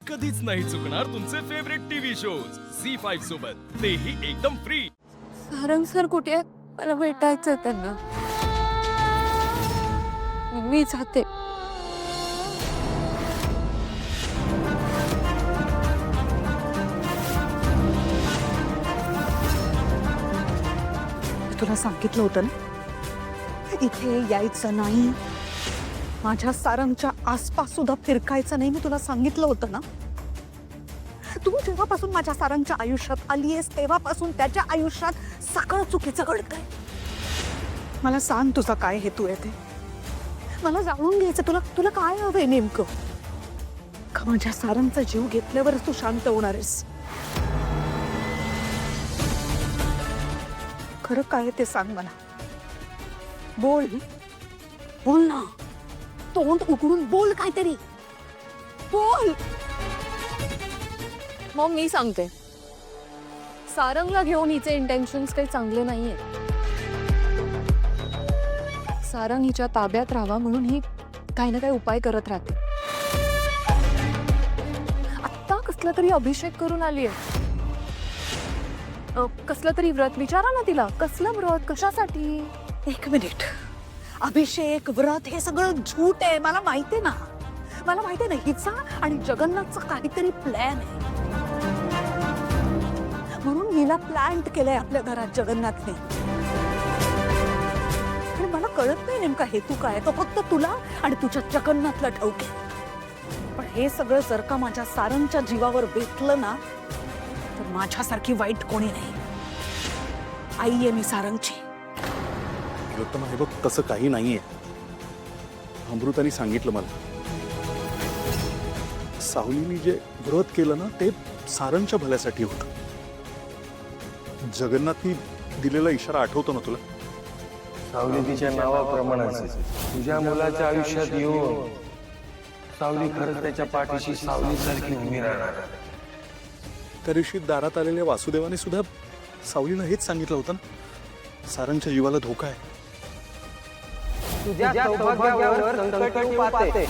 कधीच नाही चुकणार तुमचे फेवरेट टीव्ही शोज झी5 सोबत, तेही एकदम फ्री। सारंग सर कुठे आहेत? मला भेटायचं त्यांना। मी जाते। तुला सांगितलं होतं ना, इथे यायचं नाही, माझ्या सारंगच्या आसपास सुद्धा फिरकायचं नाही। मी तुला सांगितलं होतं ना। तू जेव्हापासून माझ्या सारंगच्या आयुष्यात आलीयस तेव्हापासून त्याच्या आयुष्यात सगळं चुकीचं घडतंय। मला सांग तुझा काय हेतू आहे ते, मला जाणून घ्यायचं। तुला काय हवंय नेमकं? का माझ्या सारंगचा जीव घेतल्यावरच तू शांत होणार आहेस? खरं काय ते सांग मला। बोल बोल ना, तोंड उघडून बोल, काहीतरी बोल। मग मी सांगते, सारंगला घेऊन हिचे इंटेन्शन्स काही चांगले नाहीये। सारंग हिच्या ताब्यात राहावा म्हणून ही काही ना काही उपाय करत राहते। आत्ता कसला तरी अभिषेक करून आलीये, कसलं तरी व्रत। विचारा ना तिला, कसलं व्रत, कशासाठी? एक मिनिट, अभिषेक व्रत हे सगळं झूट आहे, मला माहिती ना। मला माहिती ना हिचा आणि जगन्नाथचा काहीतरी प्लॅन आहे, म्हणून हिला प्लॅन्ट केलंय आपल्या घरात जगन्नाथने। आणि मला कळत नाही नेमका हेतू काय, तो फक्त तुला आणि तुझ्या जगन्नाथला ठाऊक आहे। पण हे सगळं जर का माझ्या सारंगच्या जीवावर बेतलं ना, तर माझ्यासारखी वाईट कोणी नाही। आई आहे मी सारंगची। तिलोत्तमा, हे बघ, तसं काही नाहीये। अमृताने सांगितलं मला, सावलीने जे व्रत केलं ना ते सारंगच्या भल्यासाठी होतं। जगन्नाथनी दिलेला इशारा आठवतो ना तुला? सावली तिच्या नावाप्रमाणे तुझ्या मुलाच्या आयुष्यात येऊन सावली खरंच त्याच्या पाठीशी सावली सारखी उभी राहणार। त्या दिवशी दारात आलेल्या वासुदेवाने सुद्धा सावलीला हेच सांगितलं होतं ना, सारंगच्या जीवाला धोका आहे। तुझ्या सौभाग्यावर संकट येऊ पाहते।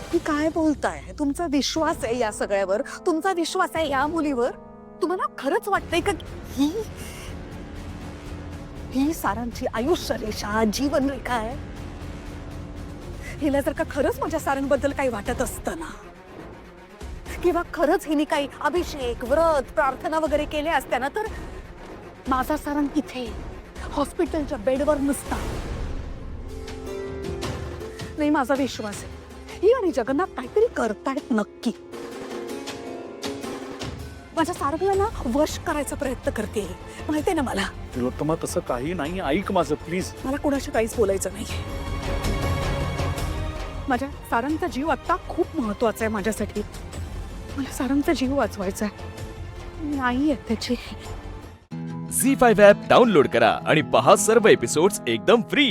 तुम्ही काय बोलताय? तुमचा विश्वास आहे या सगळ्यावर, तुमचा विश्वास आहे या मुलीवर? तुम्हाला खरंच वाटतंय का ही सारंगची आयुष्य रेषा, जीवन रेखा आहे? हिला जर का खरंच माझ्या सारंगबद्दल काही वाटत असतं ना, किंवा खरंच हिने काही अभिषेक व्रत प्रार्थना वगैरे केल्या असत्या ना, तर माझा सारंग इथे हॉस्पिटलच्या बेडवर नसता। नाही, माझा विश्वास आहे ही आणि जगन्नाथ काहीतरी करतायत नक्की। माझ्या सारंगला ना वश करायचा प्रयत्न करते, माहितीये ना मला। तिलोत्तमा, तसं काही नाही, ऐक माझं प्लीज। मला कोणाशी काहीच बोलायचं नाही। माझ्या सारंगचा जीव आता खूप महत्वाचा आहे माझ्यासाठी। मला सारंगचा जीव वाचवायचा आहे, नाही आहे त्याची। झी5 ॲप डाउनलोड करा आणि पहा सर्व एपिसोड्स एकदम फ्री।